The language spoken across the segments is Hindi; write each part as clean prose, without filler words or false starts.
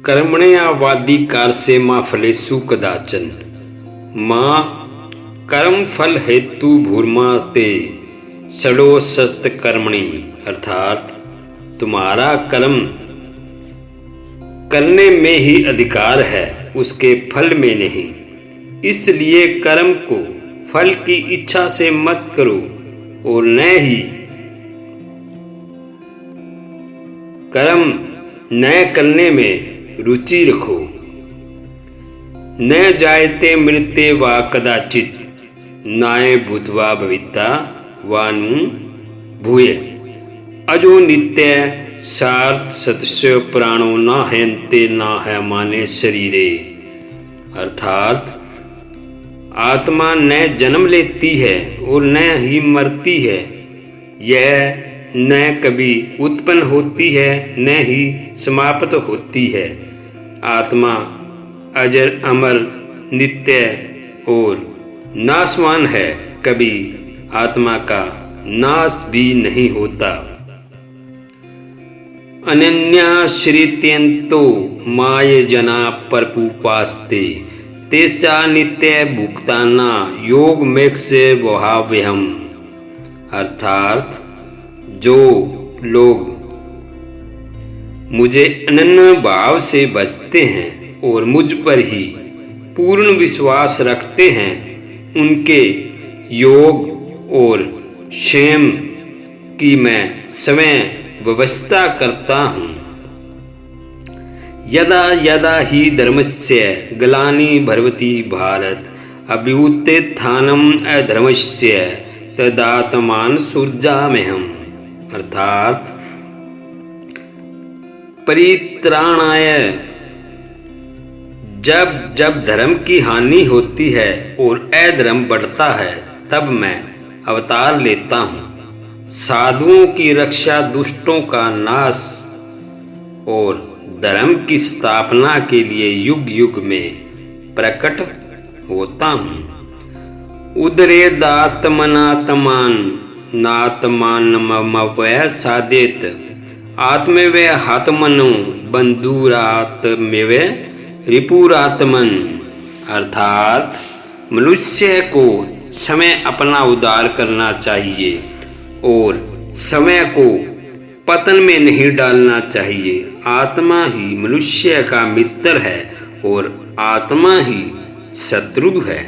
कर्मण्यवाधिकार से माँ फलेषु कदाचन। माँ कर्म फल हेतु भूर्मा ते षडो सस्त कर्मणि, अर्थात तुम्हारा कर्म करने में ही अधिकार है, उसके फल में नहीं। इसलिए कर्म को फल की इच्छा से मत करो और न ही कर्म न करने में रुचि रखो। न जायते मृत्ये वा कदाचित नाय भूत्वा भविता वा नु भूय अजो नित्य सार्थ सतस्य प्राणो न हैन्ते न है माने शरीरे, अर्थात आत्मा न जन्म लेती है और न ही मरती है। यह न कभी उत्पन्न होती है न ही समाप्त होती है। आत्मा अजर अमर नित्य और नाशवान है, कभी आत्मा का नाश भी नहीं होता। अनन्याश्रित्यन्तो माय जना परपुपास्ते तेसा नित्य भुक्ताना योग मेघ से वहाव्यहम, अर्थात जो लोग मुझे अनन्य भाव से भजते हैं और मुझ पर ही पूर्ण विश्वास रखते हैं, उनके योग और क्षेम की मैं समय व्यवस्था करता हूँ। यदा यदा ही धर्मस्य ग्लानि भवति भारत अभ्युत्थानम् अधर्मस्य तदात्मान सूर्याम्यहम्, अर्थात परित्राणाय जब जब धर्म की हानि होती है और अधर्म बढ़ता है तब मैं अवतार लेता हूँ। साधुओं की रक्षा, दुष्टों का नाश और धर्म की स्थापना के लिए युग युग में प्रकट होता हूँ। उदरेदात्मनात्मान नात्मानमवय साधेत आत्मवे हात्मनो बंधुरात्मवे रिपुरात्मन, अर्थात मनुष्य को समय अपना उद्धार करना चाहिए और समय को पतन में नहीं डालना चाहिए। आत्मा ही मनुष्य का मित्र है और आत्मा ही शत्रु है।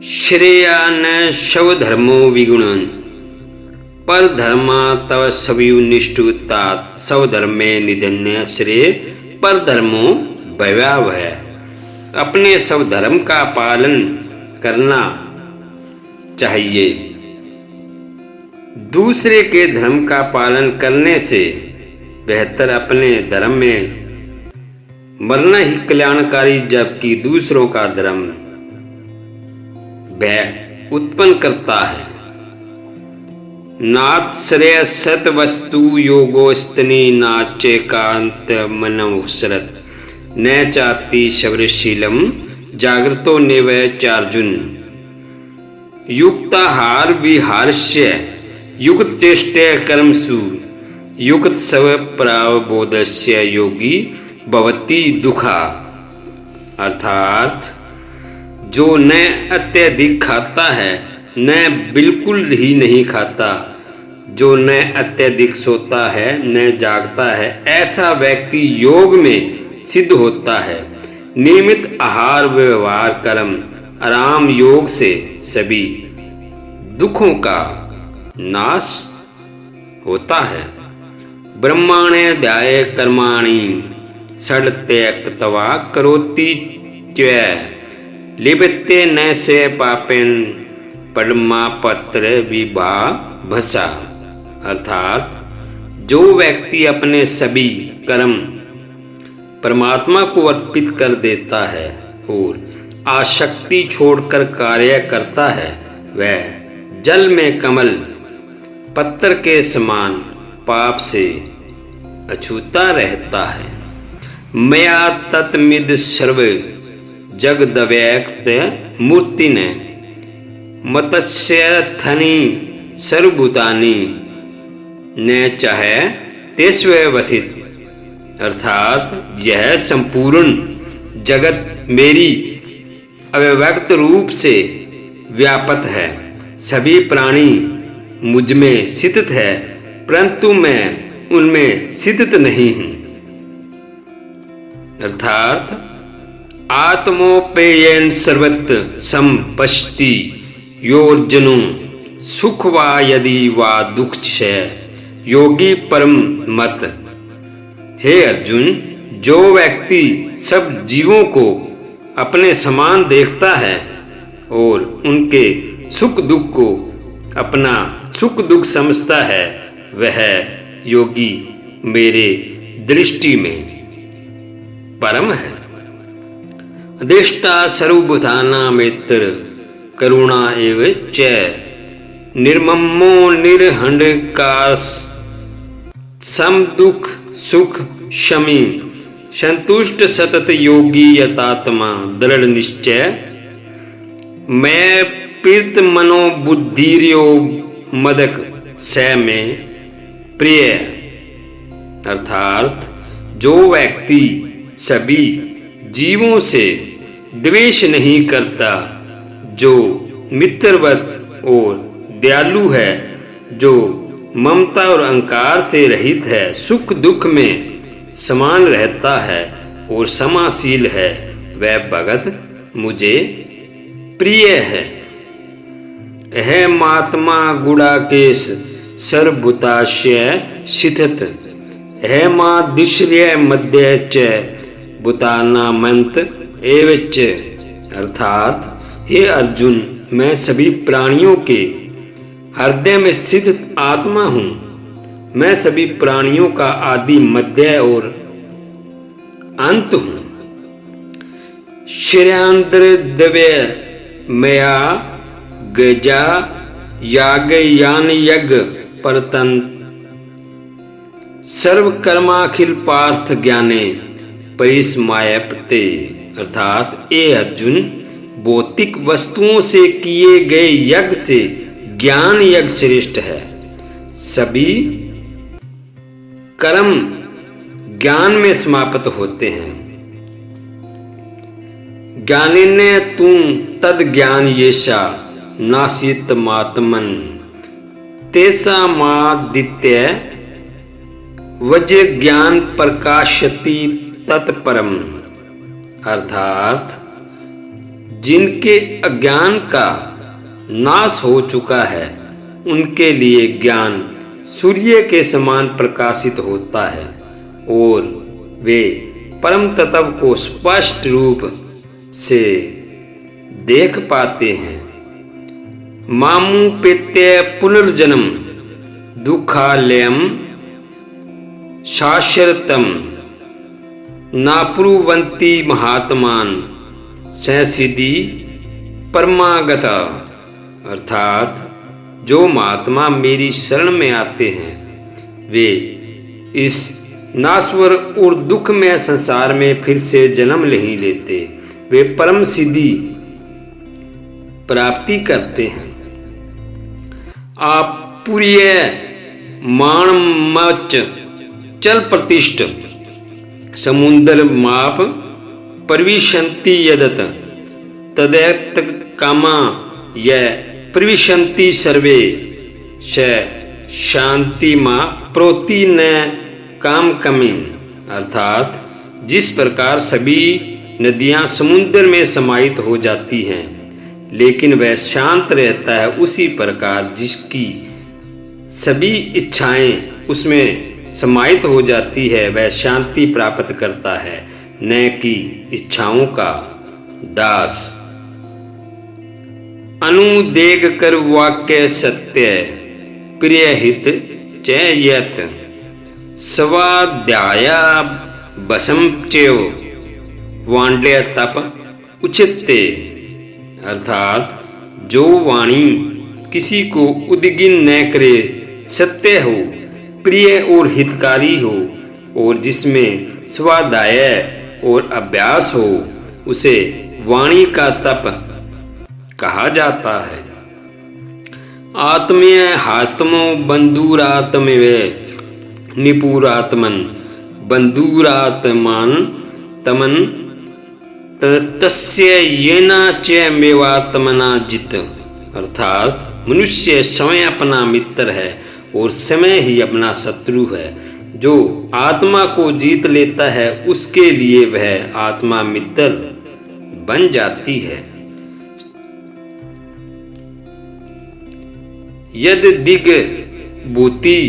श्रेया न शव धर्मो विगुणन पर धर्मा तव सविव निष्ठुतात सव धर्मे निधन्य श्रेय पर धर्मो भयावह, अपने सब धर्म का पालन करना चाहिए। दूसरे के धर्म का पालन करने से बेहतर अपने धर्म में मरना ही कल्याणकारी, जबकि दूसरों का धर्म भय उत्पन्न करता है। नाथ श्रेय सत वस्तु योगोस्तनी नाचे कांत मनोसरत न चाति शबरशीलम जागृतो नेवय चार्जुन युक्ताहार विहारस्य युक्त चेष्टे कर्मसु युक्त सव प्रावबोधस्य योगी भवति दुखा, अर्थात जो न अत्यधिक खाता है न बिल्कुल ही नहीं खाता, जो न अत्यधिक सोता है न जागता है, ऐसा व्यक्ति योग में सिद्ध होता है। नियमित आहार व्यवहार कर्म आराम योग से सभी दुखों का नाश होता है। ब्रह्माणे ध्याये कर्माणि षड्त्यक्त्वा करोति च लिप्यते न से पापेन परमापत्र विभाभसा, अर्थात जो व्यक्ति अपने सभी कर्म परमात्मा को अर्पित कर देता है और आसक्ति छोड़कर कार्य करता है, वह जल में कमल पत्थर के समान पाप से अछूता रहता है। मया तत्मिद सर्व जगदव्यक्त मूर्ति ने मतस्य थनी सर्वभूतानि न चाहे तेस्वथित अर्थात यह संपूर्ण जगत मेरी अव्यक्त रूप से व्यापक है। सभी प्राणी मुझ में स्थित है, परंतु मैं उनमें स्थित नहीं हूं। अर्थात आत्मोपेयन सर्वत्र संपश्यति योर्जनो सुख वा यदि वा दुख छ योगी परम मत। हे अर्जुन, जो व्यक्ति सब जीवों को अपने समान देखता है और उनके सुख दुख को अपना सुख दुख समझता है, वह योगी मेरे दृष्टि में परम है। अधिष्ठा सर्वभूतानां मित्र करुणा एव च निर्ममो निरहंकार सम दुख सुख शमी संतुष्ट सतत योगी यतात्मा दृढ़ निश्चय मैं पीत मनो बुद्धिर्यो मदक स में प्रिय। अर्थात जो व्यक्ति सभी जीवों से द्वेष नहीं करता, जो मित्रवत और दयालु है, जो ममता और अहंकार से रहित है, सुख दुख में समान रहता है और समाशील है, वह भगत मुझे प्रिय है। अहमात्मा गुणाकेश सर्वभूताश्य स्थित अहमादिश्र्य मध्य च भूतानामंत एवच। अर्थात हे अर्जुन, मैं सभी प्राणियों के हृदय में स्थित आत्मा हूँ। मैं सभी प्राणियों का आदि मध्य और अंत हूँ। श्रेयांतर द्रव्य मया गजा याग यान यज्ञ परतन सर्वकर्माखिल पार्थ ज्ञाने परिस्मायपते। अर्थात ए अर्जुन, भौतिक वस्तुओं से किए गए यज्ञ से ज्ञान यज्ञ श्रेष्ठ है। सभी कर्म ज्ञान में समाप्त होते हैं। ज्ञानिने तुम तद ज्ञान येषा नासित मात्मन तेसा मादित्य वज्र ज्ञान प्रकाशति तत्परम। अर्थात जिनके अज्ञान का नाश हो चुका है, उनके लिए ज्ञान सूर्य के समान प्रकाशित होता है और वे परम तत्व को स्पष्ट रूप से देख पाते हैं। मामु पेत्य पुनर्जन्म दुखालयम शाश्वतम नाप्रुवंती महात्मान संसिद्धि परमागता। अर्थात जो महात्मा मेरी शरण में आते हैं, वे इस नाश्वर और दुखमय संसार में फिर से जन्म नहीं लेते, वे परम सिद्धि प्राप्ति करते हैं। आप पुर्य माणमच चल प्रतिष्ठ समुद्र माप प्रविशन्ति यदत तदैत कामा यह प्रविशन्ति सर्वे श शांति माँ प्रोति न काम कमी। अर्थात जिस प्रकार सभी नदियां समुद्र में समाहित हो जाती हैं, लेकिन वह शांत रहता है, उसी प्रकार जिसकी सभी इच्छाएं उसमें समाहित हो जाती है, वह शांति प्राप्त करता है, न कि इच्छाओं का दास। अनुदेग कर वाक्य सत्य प्रिय हित चयत स्वाध्याया बसम चेव वाण्ड्य तप उचिते। अर्थात जो वाणी किसी को उद्गिन न करे, सत्य हो, प्रिय और हितकारी हो और जिसमें स्वाध्याय और अभ्यास हो, उसे वाणी का तप कहा जाता है। आत्मीय हात्मो बंधुरात्मवे निपुरात्मन बंधुरात्मान तमन तस्य येना च मेवात्मना जित। अर्थात मनुष्य स्वयं अपना मित्र है और समय ही अपना शत्रु है। जो आत्मा को जीत लेता है उसके लिए वह आत्मा मित्र बन जाती है। यद दिग भूति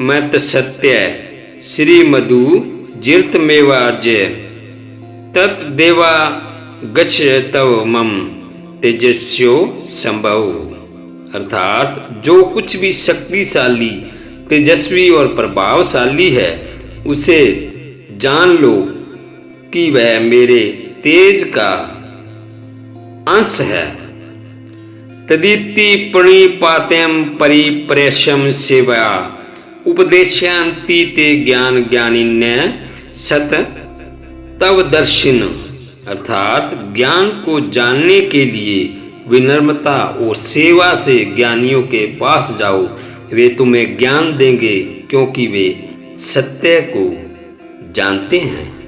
मत सत्य श्री मधु जीर्त मेवाजय तत् देवा गच्छ तव मम तेजस्यो संभव। अर्थात जो कुछ भी शक्तिशाली, तेजस्वी और प्रभावशाली है उसे जान लो कि वह मेरे तेज का अंश है। तदिति प्रणिपात्यम परिप्रेषम सेवा उपदेशांति ते ज्ञान ज्ञानिन्य सत तव दर्शिन। अर्थात ज्ञान को जानने के लिए विनम्रता और सेवा से ज्ञानियों के पास जाओ, वे तुम्हें ज्ञान देंगे क्योंकि वे सत्य को जानते हैं।